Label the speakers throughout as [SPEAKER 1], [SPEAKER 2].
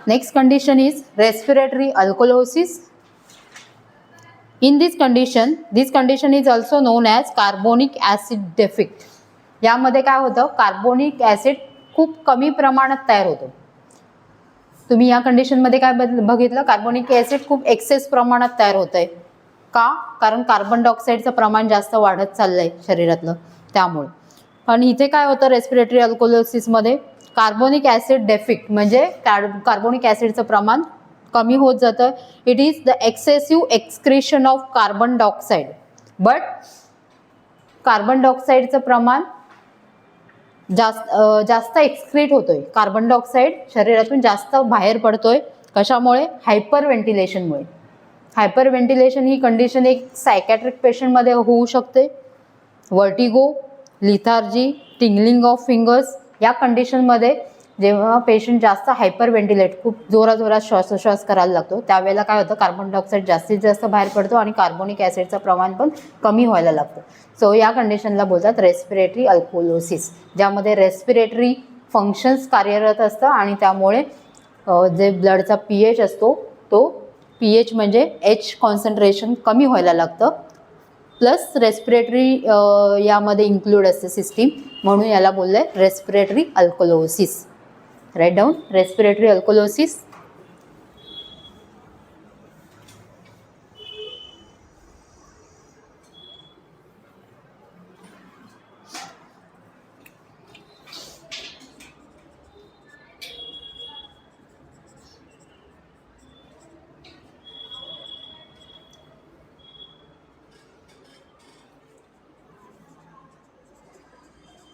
[SPEAKER 1] Next condition is respiratory alkalosis. In this condition is also known as carbonic acid defect. यामध्ये काय होतं, carbonic acid खूप कमी प्रमाणात तयार होतो. तुम्ही या कंडिशनमध्ये काय बघितलं, कार्बोनिक ॲसिड खूप एक्सेस प्रमाणात तयार होत आहे. का? कारण कार्बन डायऑक्साईडचं प्रमाण जास्त वाढत चाललंय शरीरातलं, त्यामुळे. पण इथे काय होतं रेस्पिरेटरी अल्कोलोसिसमध्ये, कार्बोनिक ॲसिड डेफिक्ट म्हणजे कार्बोनिक ॲसिडचं प्रमाण कमी होत जातं. It is the excessive excretion of carbon dioxide. But carbon डायऑक्साईडचं प्रमाण जास्त एक्सक्रीट होतोय. कार्बन डायऑक्साईड शरीरातून जास्त बाहेर पडतोय. कशामुळे? हायपर व्हेंटिलेशनमुळे. हायपर व्हेंटिलेशन ही कंडिशन एक सायकॅट्रिक पेशंटमध्ये होऊ शकते. Vertigo, lethargy, tingling of fingers या कंडिशनमध्ये जेव्हा पेशंट जास्त हायपर व्हेंटिलेट, खूप जोराजोरात श्वासोश्वास करायला लागतो, त्यावेळेला काय होतं, कार्बन डायऑक्साईड जास्तीत जास्त बाहेर पडतो आणि कार्बोनिक ॲसिडचं प्रमाण पण कमी व्हायला लागतं. सो या कंडिशनला बोलतात रेस्पिरेटरी अल्कोलोसिस, ज्यामध्ये रेस्पिरेटरी फंक्शन्स कार्यरत असतं आणि त्यामुळे जे ब्लडचा pH असतो तो pH म्हणजे H कॉन्सन्ट्रेशन कमी व्हायला लागतं. प्लस रेस्पिरेटरी यामध्ये इन्क्लूड असते सिस्टीम, म्हणून याला बोलले respiratory alkalosis. Right down respiratory alkalosis.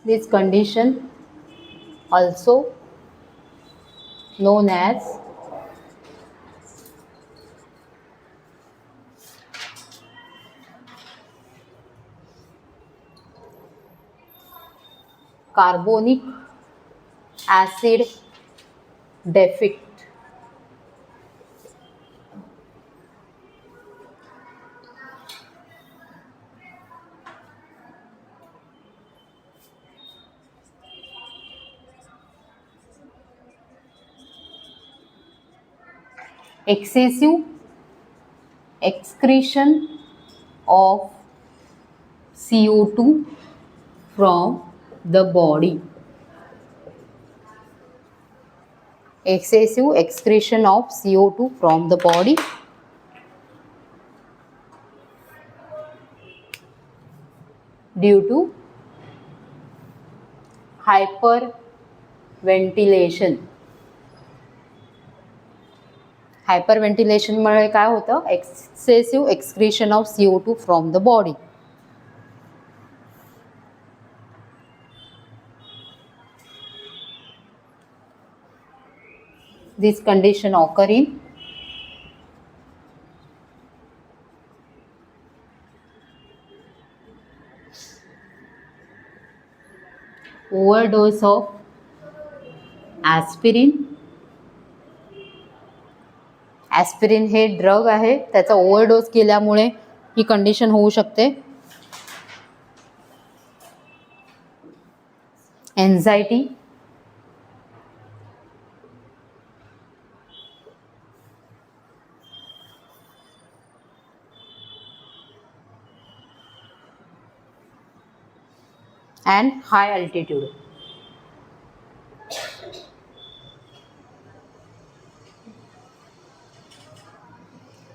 [SPEAKER 1] This condition also known as carbonic acid defect. Excessive excretion of CO2 from the body. Excessive excretion of CO2 from the body. Due to hyperventilation. हायपरव्हेंटिलेशनमुळे काय होतं, excessive excretion of CO2 from the body. This condition occur in overdose of aspirin. Aspirin हे drug आहे, त्याचा overdose केल्यामुळे ही condition होऊ शकते. Anxiety, and high altitude.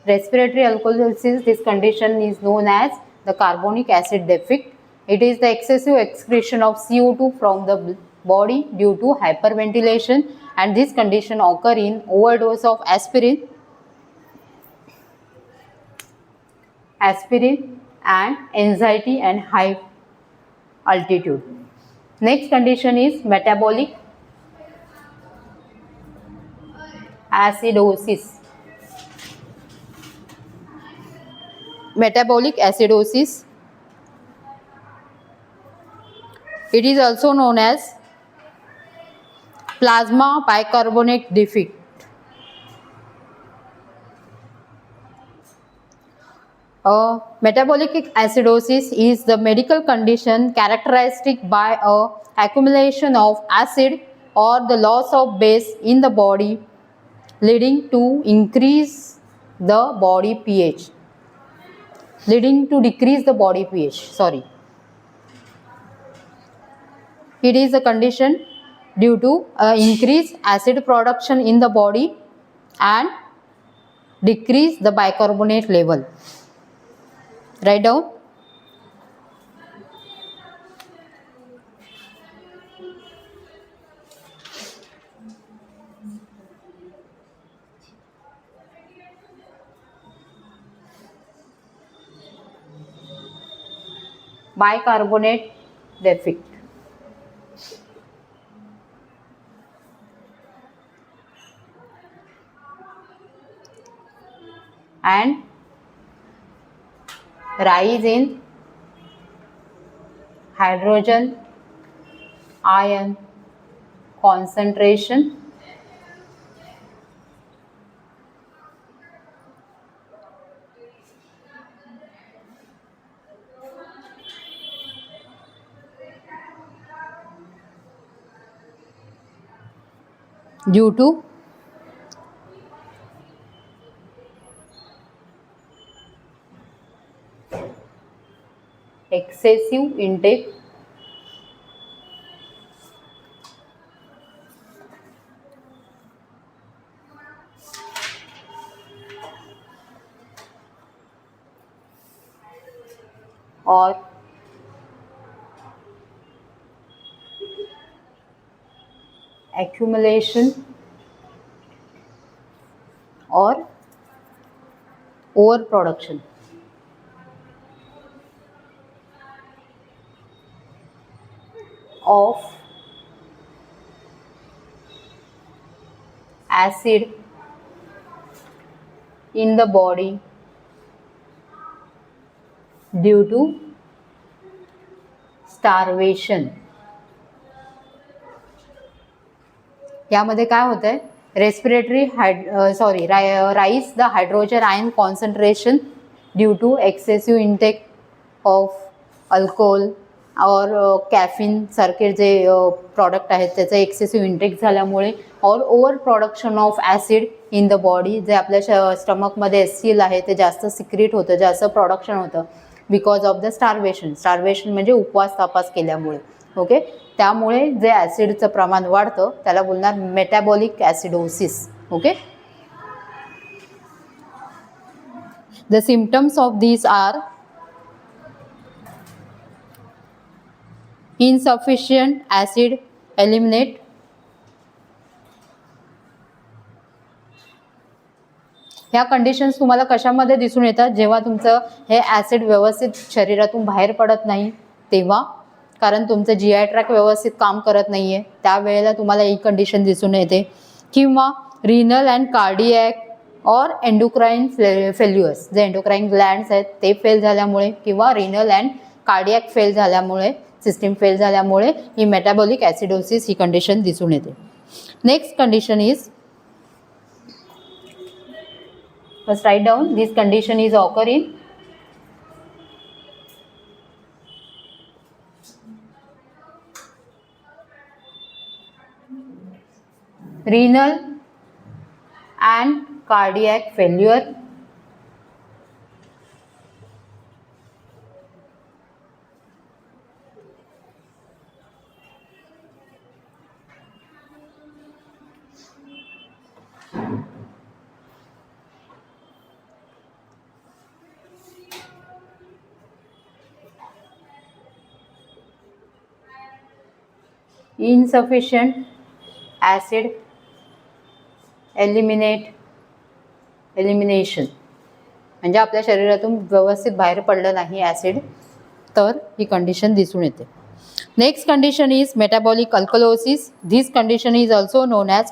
[SPEAKER 1] Respiratory alkalosis, this condition is known as the carbonic acid defect. It is the excessive excretion of CO2 from the body due to hyperventilation, and this condition occur in overdose of aspirin and anxiety and high altitude. Next condition is metabolic acidosis. Metabolic acidosis, it is also known as plasma bicarbonate defect. Metabolic acidosis is the medical condition characteristic by a accumulation of acid or the loss of base in the body leading to increase the body pH, leading to decrease the body pH, sorry. It is a condition due to increase acid production in the body and decrease the bicarbonate level. Write down. Bicarbonate defect. And rise in hydrogen ion concentration due to excessive intake or accumulation or overproduction of acid in the body due to starvation. यामध्ये काय होतं आहे, respiratory rise the hydrogen ion concentration due to excessive intake of alcohol और caffeine सारखे जे product आहेत त्याचं excessive intake झाल्यामुळे और over production of acid in the body, जे आपल्या स्टमकमध्ये एससीएल आहे ते जास्त सिक्रेट होतं, जास्त प्रोडक्शन होतं because of the starvation. Starvation म्हणजे उपवास तापास केल्यामुळे. ओके, त्यामुळे जे ॲसिडचं प्रमाण वाढतं त्याला बोलणार metabolic acidosis. Okay, the symptoms of this are insufficient acid eliminate, ह्या कंडिशन्स तुम्हाला कशामध्ये दिसून येतात, जेव्हा तुमचं हे ॲसिड व्यवस्थित शरीरातून बाहेर पडत नाही तेव्हा, कारण तुमचं GI ट्रॅक व्यवस्थित काम करत नाही आहे त्यावेळेला तुम्हाला ही कंडिशन दिसून येते. किंवा रिनल अँड कार्डियॅक और एंडोक्राइन फेल्युअर्स, जे एंडोक्राइन ग्लँड्स आहेत ते फेल झाल्यामुळे किंवा रिनल अँड कार्डियॅक फेल झाल्यामुळे, सिस्टीम फेल झाल्यामुळे ही मेटाबॉलिक ॲसिडोसिस ही कंडिशन दिसून येते. Next condition is, first write down, this condition is occur in renal and cardiac failure, insufficient acid elimination, म्हणजे आपल्या शरीरातून व्यवस्थित बाहेर पडलं नाही ॲसिड, तर ही कंडिशन दिसून येते. Next condition is metabolic alkalosis. This condition is also known as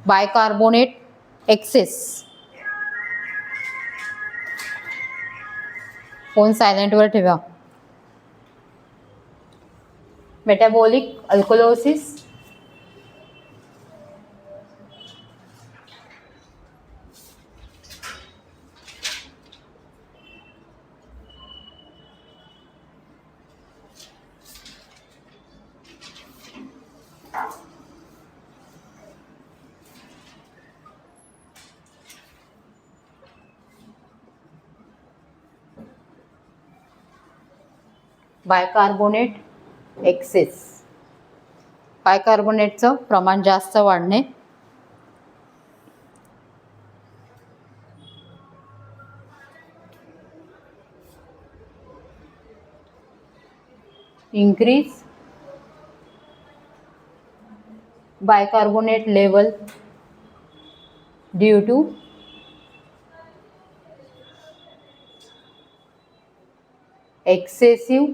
[SPEAKER 1] bicarbonate excess. Phone सायलेंटवर ठेवा. मेटाबॉलिक अल्कलोसिस बायकार्बोनेट एक्सेस, बायकार्बोनेटचं प्रमाण जास्त वाढणे. increase bicarbonate level due to excessive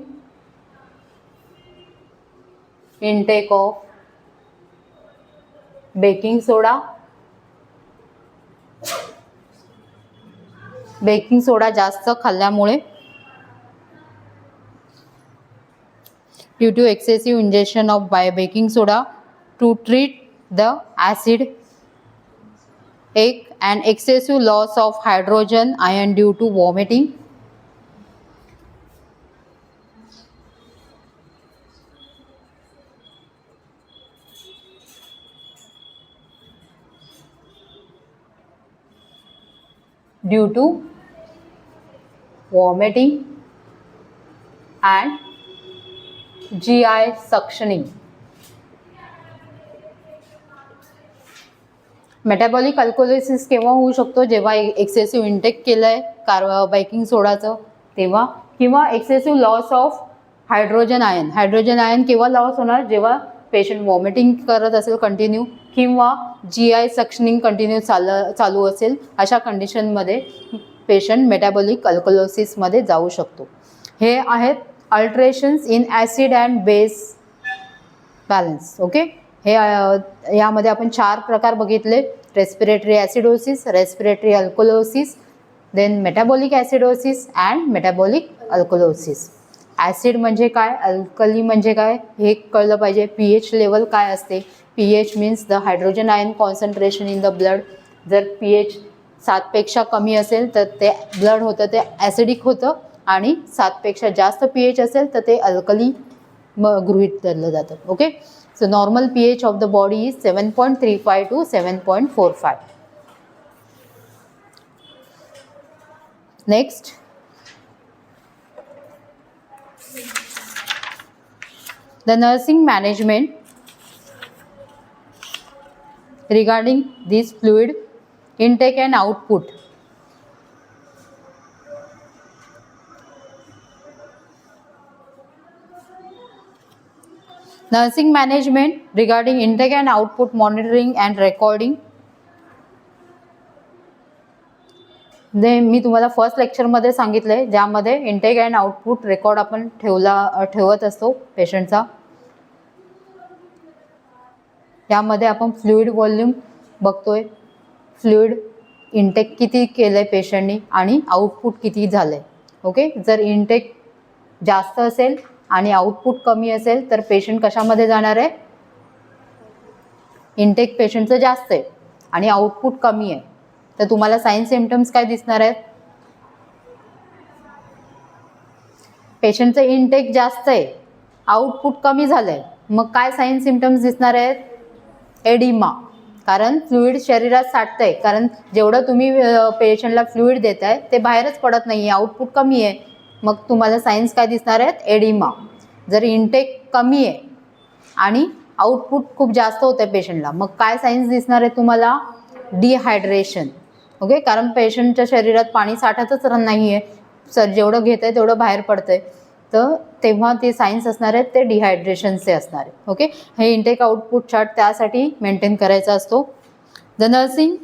[SPEAKER 1] intake of baking soda. Baking soda जास्त खाल्ल्यामुळे, due to excessive ingestion of baking soda to treat the acid, and excessive loss of hydrogen ion due to vomiting. Due to vomiting and GI suctioning. Metabolic alkalosis केव्हा होऊ शकतो? जेव्हा excessive intake केलं आहे baking सोडाचं तेव्हा, किंवा excessive loss of hydrogen ion. Hydrogen ion केव्हा loss होणार? जेव्हा पेशंट वॉमिटिंग करत असेल कंटिन्यू, किंवा GI सक्शनिंग कंटिन्यू चालू असेल, अशा कंडिशनमध्ये पेशंट मेटाबॉलिक अल्कोलिसिसमध्ये जाऊ शकतो. हे आहेत alterations in acid and base balance. Okay, हे यामध्ये आपण 4 प्रकार बघितले: respiratory acidosis, respiratory alkalosis, then metabolic acidosis and metabolic alkalosis. Acid म्हणजे काय, अल्कली म्हणजे काय हे कळलं पाहिजे. pH लेवल काय असते? pH means the hydrogen ion concentration in the blood. जर pH 7 पेक्षा कमी असेल तर ते ब्लड होतं ते ॲसिडिक होतं, आणि 7 पेक्षा जास्त pH असेल तर ते अल्कली गृहीत धरलं जातं. Okay, so normal pH of the body is 7.35 to 7.45. Next, the nursing management regarding this fluid intake and output. Nursing management regarding intake and output monitoring and recording. मी तुम्हाला फर्स्ट लेक्चरमध्ये सांगितलंय, ज्यामध्ये इंटेक अँड आउटपुट रेकॉर्ड आपण ठेवत असतो पेशंटचा. यामध्ये आपण फ्लुइड व्हॉल्यूम बघतोय, फ्लुइड इंटेक किती केलंय पेशंटनी आणि आउटपुट किती झालंय. ओके, जर इंटेक जास्त असेल आणि आउटपुट कमी असेल तर पेशंट कशामध्ये जाणार आहे? इंटेक पेशंटचं जास्त आहे आणि आउटपुट कमी आहे, तर तुम्हाला साइन सिम्पटम्स काय दिसणार आहेत? पेशंटचं इंटेक जास्त आहे, आउटपुट कमी झालंय, मग काय साइन सिम्पटम्स दिसणार आहेत? एडिमा, कारण फ्लुइड शरीरात साठतंय. कारण जेवढं तुम्ही पेशंटला फ्लुइड देताय ते बाहेरच पडत नाही, आउटपुट कमी आहे, मग तुम्हाला साइन्स काय दिसणार आहेत? एडिमा. जर इंटेक कमी आहे आणि आउटपुट खूप जास्त होतं आहे पेशंटला, मग काय साइन्स दिसणार आहे तुम्हाला? डिहायड्रेशन. ओके, कारण पेशंटच्या शरीरात पाणी साठतच नाही आहे, जेवढं घेत आहे तेवढं बाहेर पडतं आहे, तर तेव्हा ते साइन्स असणार आहेत ते डिहायड्रेशनचे असणार आहे. ओके, हे इंटेक आउटपुट चार्ट त्यासाठी मेंटेन करायचा असतो. The nursing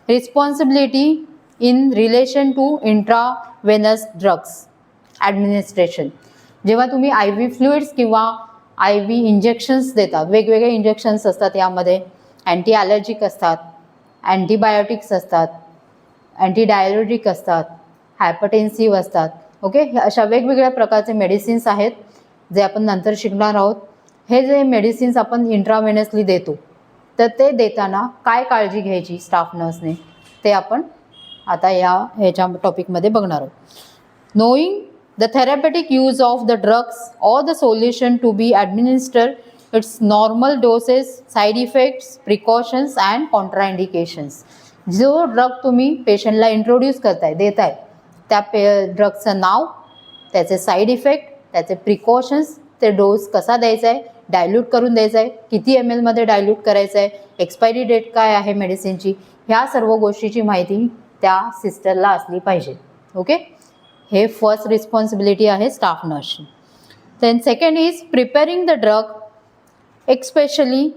[SPEAKER 1] responsibility in relation to intravenous drugs administration. जेव्हा तुम्ही IV फ्लुइड्स किंवा IV इंजेक्शन्स देता, वेगवेगळे इंजेक्शन्स असतात, यामध्ये अँटी ॲलर्जिक असतात, अँटीबायोटिक्स असतात, अँटीडायरेटिक असतात, हायपरटेन्सिव्ह असतात. ओके, हे अशा वेगवेगळ्या प्रकारचे मेडिसिन्स आहेत जे आपण नंतर शिकणार आहोत. हे जे मेडिसिन्स आपण इंट्रावेनसली देतो, तर ते देताना काय काळजी घ्यायची स्टाफ नर्सने, ते आपण आता ह्याच्या टॉपिकमध्ये बघणार आहोत. Knowing the therapeutic use of the drugs or the solution to be administered, its normal doses, side effects, precautions and contraindications. जो ड्रग तुम्ही पेशंटला इंट्रोड्यूस करताय, देताय, त्या ड्रगचं नाव, त्याचे साईड इफेक्ट, त्याचे प्रिकॉशन्स, ते डोस कसा द्यायचा आहे, डायल्यूट करून द्यायचा आहे, किती ml मध्ये डायल्यूट करायचं आहे, एक्सपायरी डेट काय आहे मेडिसिनची, ह्या सर्व गोष्टीची माहिती त्या सिस्टरला असली पाहिजे. ओके, हे फर्स्ट रिस्पॉन्सिबिलिटी आहे स्टाफ नर्सची. Then second is preparing the drug, especially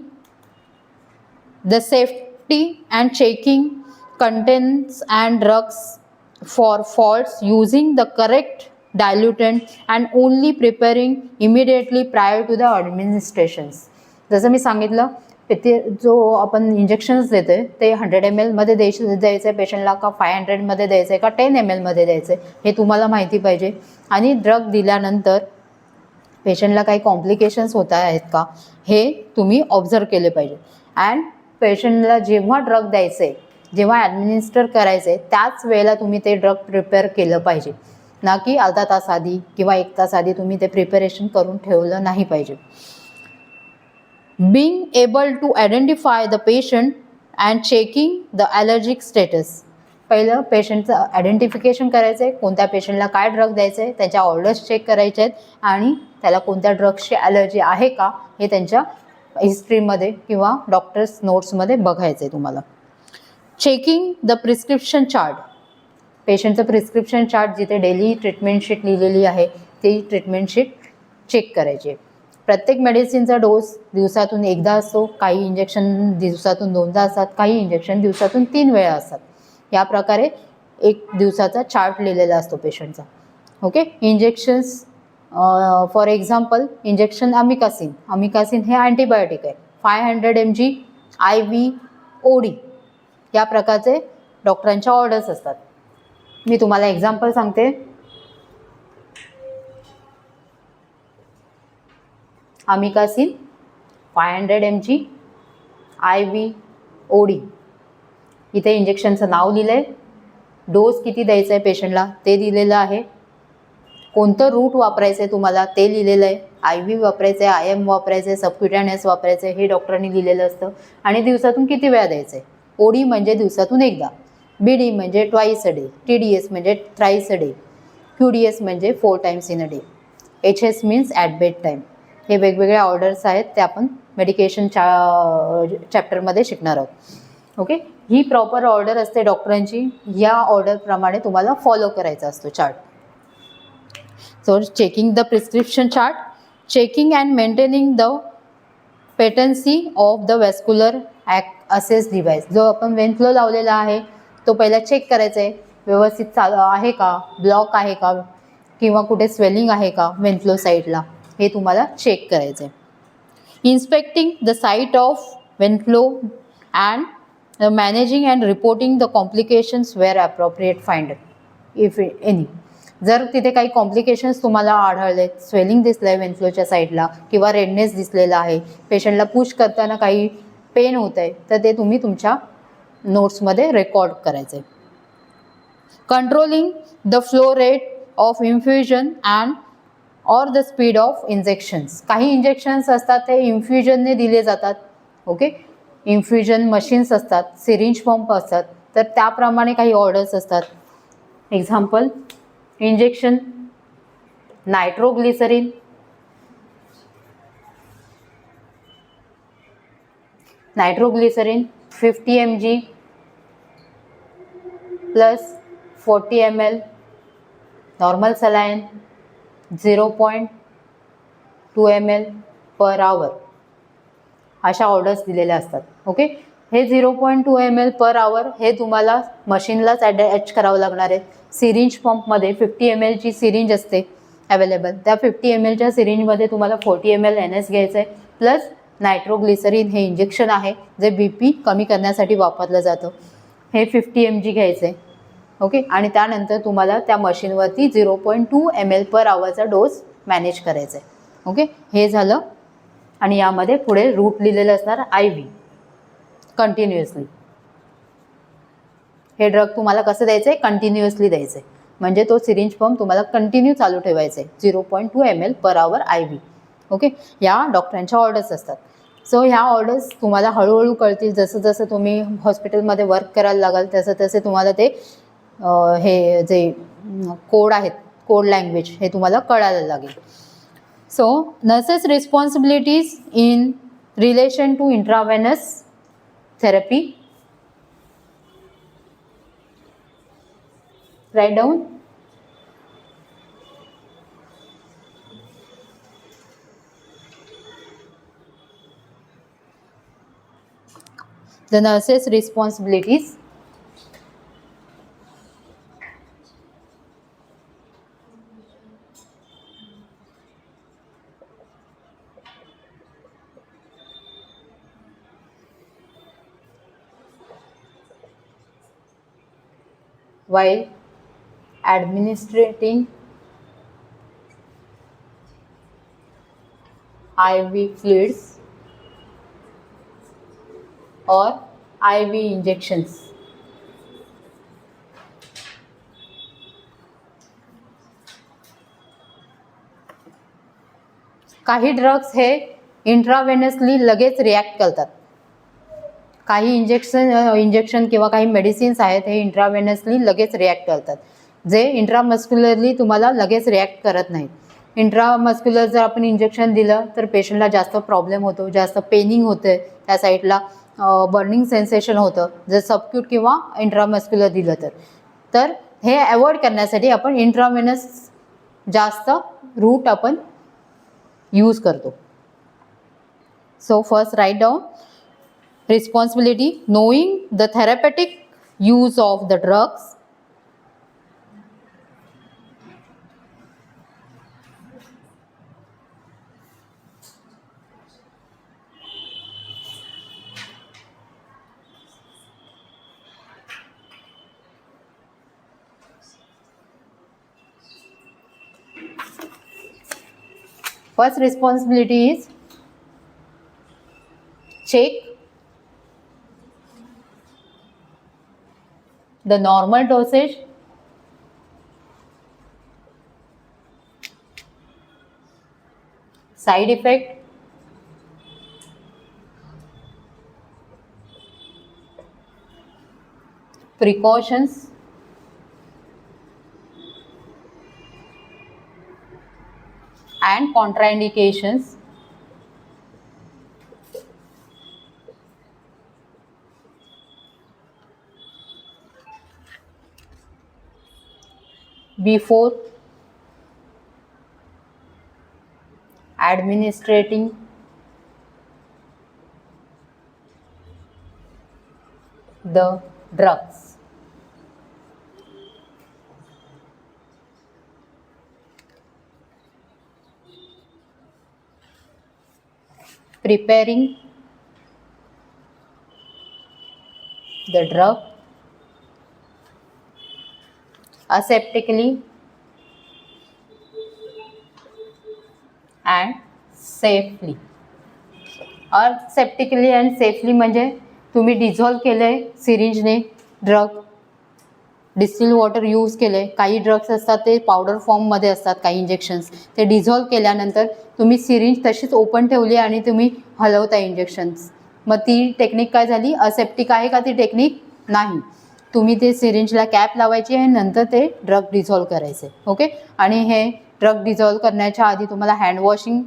[SPEAKER 1] the safety and checking contents and drugs for faults, using the correct diluent and only preparing immediately prior to the administrations. जसं मी सांगितलं, ते जो आपण injections देतोय ते 100 ml मध्ये द्यायचं आहे पेशंटला का 500 मध्ये द्यायचं आहे का 10 ml मध्ये द्यायचं आहे, हे तुम्हाला माहिती पाहिजे. आणि ड्रग दिल्यानंतर पेशंटला काही कॉम्प्लिकेशन्स होत आहेत का हे तुम्ही ऑब्झर्व केले पाहिजे. अँड पेशंटला जेव्हा ड्रग द्यायचं आहे, जेव्हा ॲडमिनिस्टर करायचं आहे, त्याच वेळेला तुम्ही ते ड्रग प्रिपेअर केलं पाहिजे, ना की अर्धा तास आधी किंवा 1 तास आधी तुम्ही ते प्रिपरेशन करून ठेवलं नाही पाहिजे. Being able to identify the patient and checking the allergic status. पहिलं पेशंटचं आयडेंटिफिकेशन करायचं आहे, कोणत्या पेशंटला काय ड्रग द्यायचं आहे, त्याच्या ऑर्डर्स चेक करायचे आहेत आणि त्याला कोणत्या ड्रग्सची ॲलर्जी आहे का हे त्यांच्या हिस्ट्रीमध्ये किंवा डॉक्टर्स नोट्समध्ये बघायचं आहे तुम्हाला. Checking the prescription chart. पेशंटचं प्रिस्क्रिप्शन चार्ट जिथे डेली ट्रीटमेंट शीट लिहिलेली आहे ती ट्रीटमेंट शीट चेक करायची आहे. प्रत्येक मेडिसिनचा डोस दिवसातून एकदा असतो, काही इंजेक्शन दिवसातून 2दा असतात, काही इंजेक्शन दिवसातून 3 वेळा असतात. या प्रकारे एक दिवसाचा चार्ट लिहिलेला असतो पेशंटचा. Okay, injections for example injection amikacin हे अँटीबायोटिक आहे. 500 mg IV OD या प्रकारचे डॉक्टरांच्या ऑर्डर्स असतात. मी तुम्हाला एक्झाम्पल सांगते. Amikacin 500 mg IV OD. इथे इंजेक्शनचं नाव लिहिलं आहे, डोस किती द्यायचा आहे पेशंटला ते दिलेलं आहे, कोणतं रूट वापरायचं आहे तुम्हाला ते लिहिलेलं आहे, IV वापरायचं आहे, IM वापरायचं आहे, सबक्युटॅनियस वापरायचं आहे हे डॉक्टरांनी लिहिलेलं असतं. आणि दिवसातून किती वेळा द्यायचं आहे. OD म्हणजे दिवसातून एकदा, BD म्हणजे ट्वाईस अ डे, TDS म्हणजे थ्राईस अ डे, QDS म्हणजे 4 times in a day, HS means at bed time. हे वेगवेगळे ऑर्डर्स आहेत, ते आपण मेडिकेशन चॅप्टरमध्ये शिकणार आहोत. ओके, ही प्रॉपर ऑर्डर असते डॉक्टरांची. या ऑर्डरप्रमाणे तुम्हाला फॉलो करायचा असतो chart. So checking the prescription chart, checking and maintaining the patency of the vascular access device. जो आपण वेनफ्लो लावलेला आहे तो पहिला चेक करायचा आहे, व्यवस्थित चालू आहे का, ब्लॉक आहे का किंवा कुठे स्वेलिंग आहे का वेनफ्लो साईडला, हे तुम्हाला चेक करायचं आहे. Inspecting the site of Venflon and managing and reporting the complications where appropriate find if any. जर तिथे काही कॉम्प्लिकेशन्स तुम्हाला आढळले, स्वेलिंग दिसलं आहे वेनफ्लोच्या साईडला किंवा रेडनेस दिसलेला आहे, पेशंटला पुश करताना काही पेन होत आहे, तर ते तुम्ही तुमच्या नोट्समध्ये रेकॉर्ड करायचे. Controlling the flow rate of infusion and or the speed of injections. काही इंजेक्शन्स असतात ते इन्फ्युजनने दिले जातात. ओके, इन्फ्युजन मशीन्स असतात, सिरिंज पंप असतात, तर त्याप्रमाणे काही ऑर्डर्स असतात. Example injection nitroglycerine, nitroglycerine 50 mg plus 40 ml, normal saline 0.2 ml per hour, अशा ऑर्डर्स दिलेल्या असतात. ओके, हे 0.2 ml पर आवर हे तुम्हाला मशीनलाच अटॅच करावं लागणार आहे. सिरिंज पंपमध्ये 50 ml ची सिरिंज असते अवेलेबल, त्या 50 ml च्या सिरिंजमध्ये तुम्हाला 40 ml NS घ्यायचं आहे, प्लस नायट्रोग्लिसरीन हे इंजेक्शन आहे जे BP कमी करण्यासाठी वापरलं जातं, हे 50 mg घ्यायचं आहे. ओके, आणि त्यानंतर तुम्हाला त्या मशीनवरती 0.2 ml पर आवरचा डोस मॅनेज करायचा आहे. ओके, हे झालं. आणि यामध्ये पुढे रूट लिहिलेलं असणार IV कंटिन्युअसली. हे ड्रग तुम्हाला कसं द्यायचं आहे, कंटिन्युअसली द्यायचं आहे, म्हणजे तो सिरिंज पंप तुम्हाला कंटिन्यू चालू ठेवायचा आहे. 0.2 ml per hour IV. Okay, या डॉक्टरांच्या ऑर्डर्स असतात. सो ह्या ऑर्डर्स तुम्हाला हळूहळू कळतील, जसं जसं तुम्ही हॉस्पिटलमध्ये वर्क करायला लागाल तसं तसे तुम्हाला ते हे जे कोड आहेत, कोड लँग्वेज हे तुम्हाला कळायला लागेल. So nurses responsibilities in relation to intravenous therapy. Write down. The nurses responsibilities. While administrating IV fluids or IV injections. काही ड्रग्स हे इंट्रावेनसली लगेच रिॲक्ट करतात. काही इंजेक्शन किंवा काही मेडिसिन्स आहेत हे इंट्रावेनसली लगेच रिॲक्ट करतात, जे इंट्रामस्क्युलरली तुम्हाला लगेच रिॲक्ट करत नाहीत. इंट्रामस्क्युलर जर आपण इंजेक्शन दिलं तर पेशंटला जास्त प्रॉब्लेम होतो, जास्त पेनिंग होते, त्या साईडला बर्निंग सेन्सेशन होतं जर सबक्यूट किंवा इंट्रामस्क्युलर दिलं तर हे अवॉइड करण्यासाठी आपण इंट्रावेनस जास्त रूट आपण यूज करतो. So first write down responsibility, knowing the therapeutic use of the drugs. First responsibility is check the normal dosage, side effect, precautions, and contraindications. Before administrating the drugs. Preparing the drug aseptically and safely. Aseptically and safely म्हणजे तुम्ही dissolve केले सिरिंजने drug, distil water use केले. काही drugs असतात ते powder फॉर्ममध्ये असतात, काही इंजेक्शन्स ते डिझॉल्व केल्यानंतर तुम्ही सिरिंज तशीच ओपन ठेवली आणि तुम्ही हलवता इंजेक्शन्स. मग ती टेक्निक काय झाली? असेप्टिक आहे का ती टेक्निक? नाही. तुम्ही ते सिरिंजला कॅप लावायची आणि नंतर ते ड्रग डिझॉल्व करायचे. ओके. आणि हे ड्रग डिझॉल्व करण्याच्या आधी तुम्हाला हँड वॉशिंग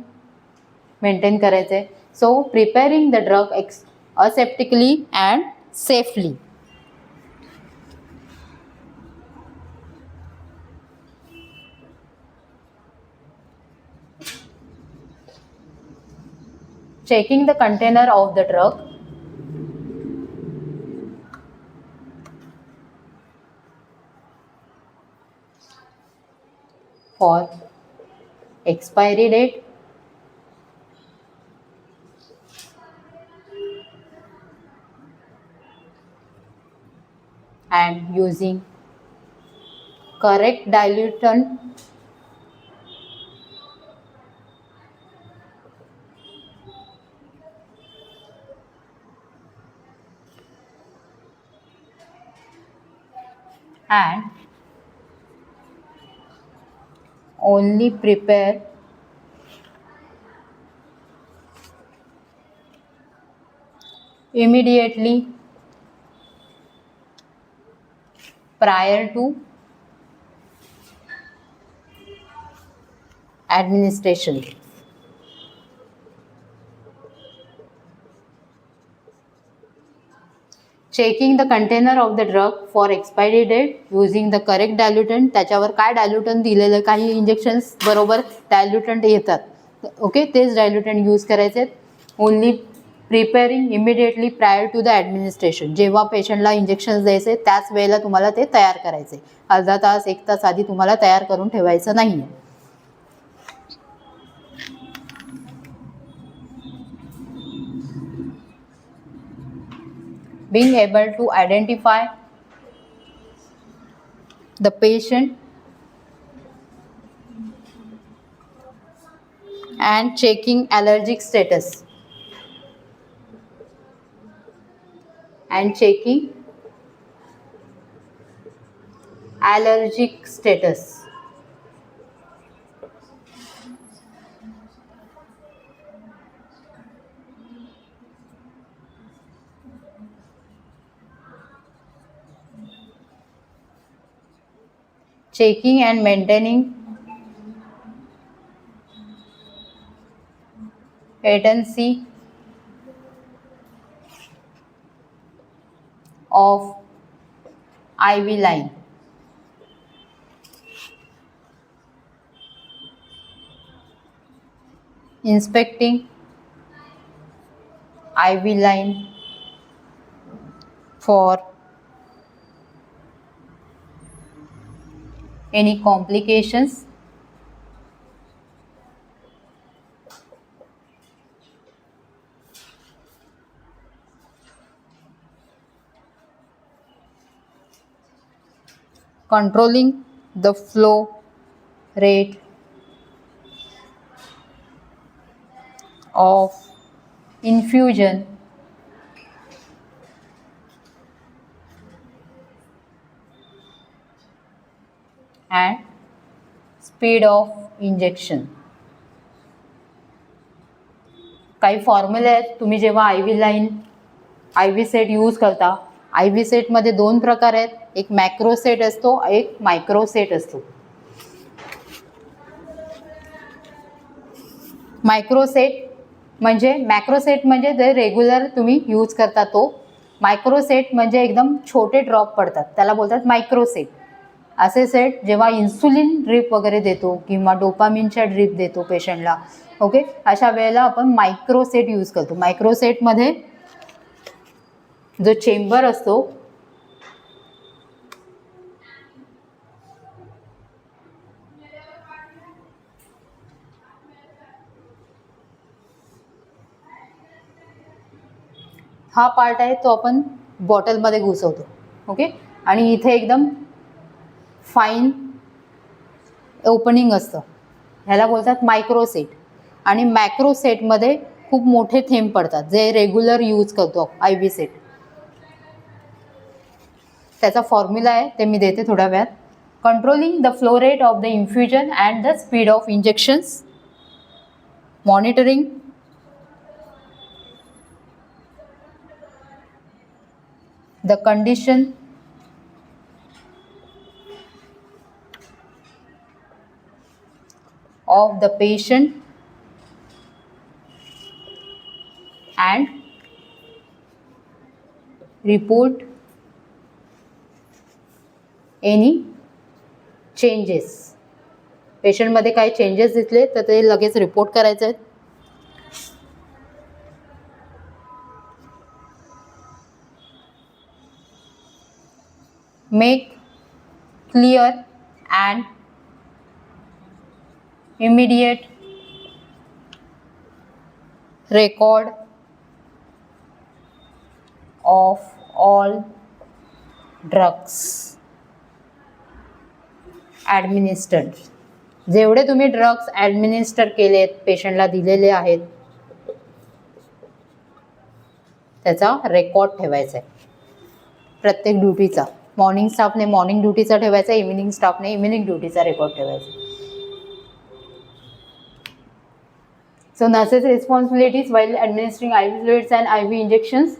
[SPEAKER 1] मेंटेन करायचे. So preparing the drug aseptically and safely. Checking the container of the drug, for expiry date, and using correct diluent and only prepare immediately prior to administration. Checking the container of the drug for expiry date using the correct diluent. त्याच्यावर काय डायल्युटंट दिलेलं, काही injections बरोबर डायल्युटंट येतात, okay, तेच diluent use करायचे. Only preparing immediately prior to the administration. जेव्हा पेशंटला इंजेक्शन्स द्यायचे त्याच वेळेला तुम्हाला ते तयार करायचे. अर्धा तास 1 तास आधी तुम्हाला तयार करून ठेवायचं नाही आहे. Being able to identify the patient and checking allergic status checking and maintaining patency of IV line. Inspecting IV line for any complications. Controlling the flow rate of infusion and speed of injection. काही फॉर्म्युले आहेत. तुम्ही जेव्हा IV line, IV set use करता, IV सेटमध्ये 2 प्रकार आहेत. एक macro set असतो, एक मायक्रो सेट असतो. मॅक्रो सेट म्हणजे जे रेग्युलर तुम्ही यूज करता तो. मायक्रो सेट म्हणजे एकदम छोटे ड्रॉप पडतात, त्याला बोलतात मायक्रो सेट. असे सेट जेव्हा इन्सुलिन ड्रिप वगैरे देतो किंवा डोपामिनच्या ड्रिप देतो पेशंटला, ओके, अशा वेळेला आपण मायक्रो सेट यूज करतो. मायक्रो सेटमध्ये जो चेंबर असतो हा पार्ट आहे तो आपण बॉटलमध्ये घुसवतो, ओके, आणि इथे एकदम फाईन ओपनिंग असतं, ह्याला बोलतात मायक्रो सेट. आणि मॅक्रो सेटमध्ये खूप मोठे थेंब पडतात जे रेग्युलर यूज करतो IV सेट. त्याचा फॉर्म्युला आहे ते मी देते थोड्या वेळात. Controlling the flow rate of the infusion and the speed of injections. Monitoring the condition of the patient and report any changes. पेशंटमध्ये काही चेंजेस दिसले तर ते लगेच रिपोर्ट करायचे आहेत. Make clear and immediate record of all drugs administered. जेवढे तुम्ही drugs administer केलेत, पेशंटला दिलेले आहेत, त्याचा रेकॉर्ड ठेवायचा आहे प्रत्येक ड्युटीचा. मॉर्निंग स्टाफने मॉर्निंग ड्युटीचा ठेवायचा, इव्हिनिंग स्टाफने इव्हिनिंग ड्युटीचा रेकॉर्ड ठेवायचा. So nurses' responsibilities while administering IV fluids and IV injections: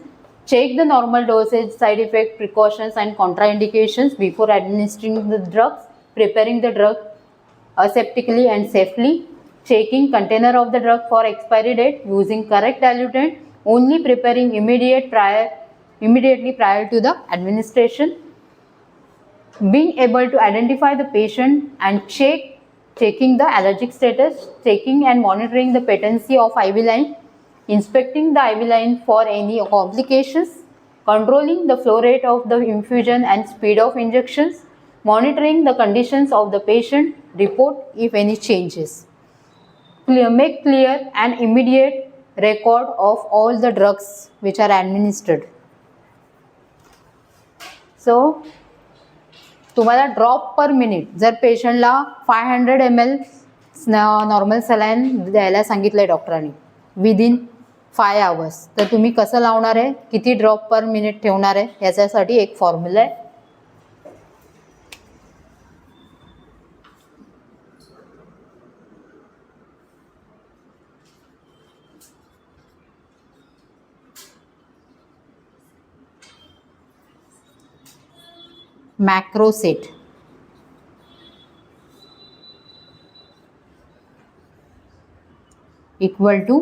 [SPEAKER 1] check the normal dosage, side effect, precautions and contraindications before administering the drugs, preparing the drug aseptically and safely, checking container of the drug for expiry date, using correct diluent, only preparing immediate prior immediately prior to the administration. Being able to identify the patient and checking the allergic status, checking and monitoring the patency of IV line, inspecting the IV line for any complications, controlling the flow rate of the infusion and speed of injections, monitoring the conditions of the patient, report if any changes. Make clear and immediate record of all the drugs which are administered. So तुम्हाला drop per minute जर पेशंटला 500 ml normal saline द्यायला सांगितलं आहे डॉक्टरांनी within 5 hours, तर तुम्ही कसं लावणार आहे, किती ड्रॉप पर मिनिट ठेवणार आहे, याच्यासाठी एक फॉर्म्युला आहे. Macroset equal to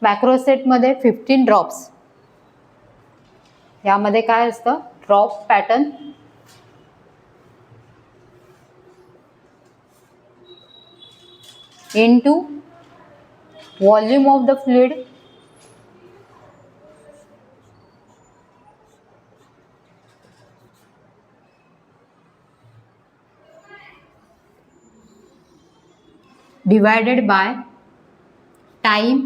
[SPEAKER 1] मॅक्रोसेट मध्ये 15 ड्रॉप्स. यामध्ये काय असतं, drop pattern, into volume of the fluid divided by time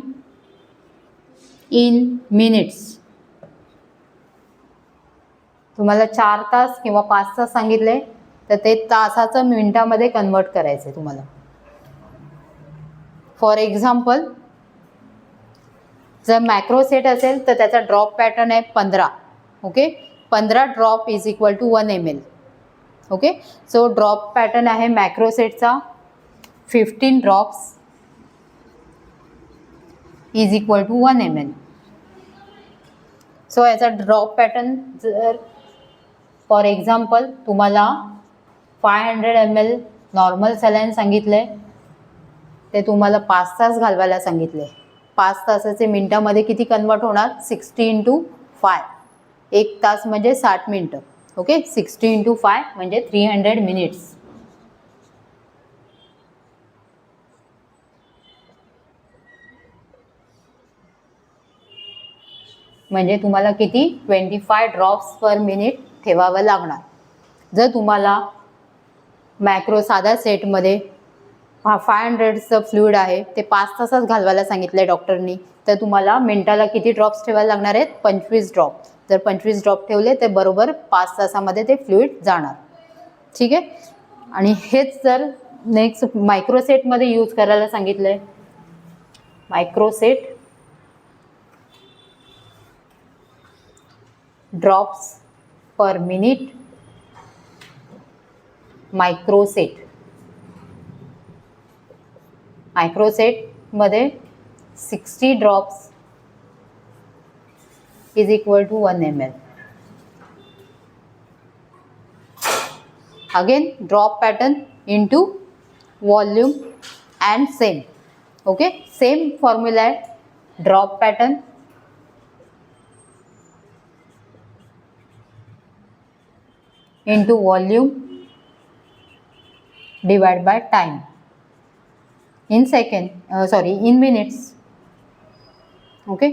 [SPEAKER 1] in minutes. तुम्हाला 4 तास किंवा 5 तास सांगितले तर ते तासाचं मिनिटामध्ये कन्वर्ट करायचं तुम्हाला. फॉर एक्झाम्पल जर मॅक्रोसेट असेल तर त्याचा ड्रॉप पॅटर्न आहे 15. Okay, 15 drop is equal to 1 ml. Okay, so drop pattern आहे मॅक्रोसेटचा 15 drops is equal to 1 ml. So याचा ड्रॉप पॅटर्न जर फॉर एक्झाम्पल तुम्हाला 500 ml नॉर्मल सलाईन सांगितले ते तुम्हाला 5 तास घालवायला सांगितले. 5 तासाचे मिनिटामध्ये किती कन्वर्ट होणार, 60 × 5. 1 तास म्हणजे 60 मिनिटं. ओके, 60 × 5 म्हणजे 300 मिनिट्स. म्हणजे तुम्हाला किती 25 ड्रॉप्स पर मिनिट ठेवावं लागणार. जर तुम्हाला मॅक्रो साधा सेटमध्ये 500चं फ्लुइड आहे ते 5 तासात घालवायला सांगितलं आहे डॉक्टरनी, तर तुम्हाला मिनिटाला किती ड्रॉप्स ठेवायला लागणार आहेत, 25 ड्रॉप. जर 25 ड्रॉप ठेवले तर बरोबर 5 तासामध्ये ते फ्लुइड जाणार. ठीक आहे. आणि हेच जर नेक्स्ट मायक्रोसेटमध्ये यूज करायला सांगितलं आहे, मायक्रोसेट ड्रॉप्स पर मिनिट, मायक्रोसेटमध्ये 60 drops is equal to 1 ml. Again drop pattern into volume and same. Okay, same formula आहे. Drop pattern into volume divided by time in in minutes. Okay,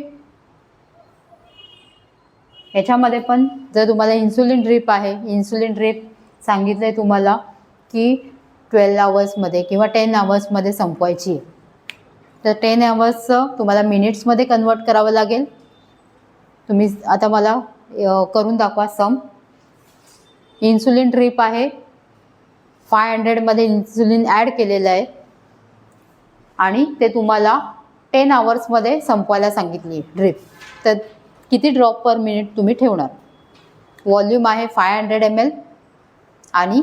[SPEAKER 1] याच्यामध्ये पण जर तुम्हाला insulin drip आहे, insulin drip सांगितलं आहे तुम्हाला की 12 आवर्समध्ये किंवा 10 आवर्समध्ये संपवायची आहे, तर 10 आवर्सचं तुम्हाला मिनिट्समध्ये कन्वर्ट करावं लागेल. तुम्ही आता मला करून दाखवा सम. इन्सुलिन ड्रिप आहे, 500 मध्ये इन्सुलिन ॲड केलेलं आहे आणि ते तुम्हाला 10 आवर्समध्ये संपवायला सांगितली ड्रिप, तर किती ड्रॉप पर मिनिट तुम्ही ठेवणार. वॉल्यूम आहे 500 ml आणि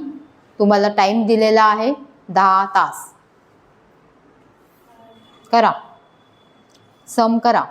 [SPEAKER 1] तुम्हाला टाईम दिलेला आहे 10 तास. करा, सम करा.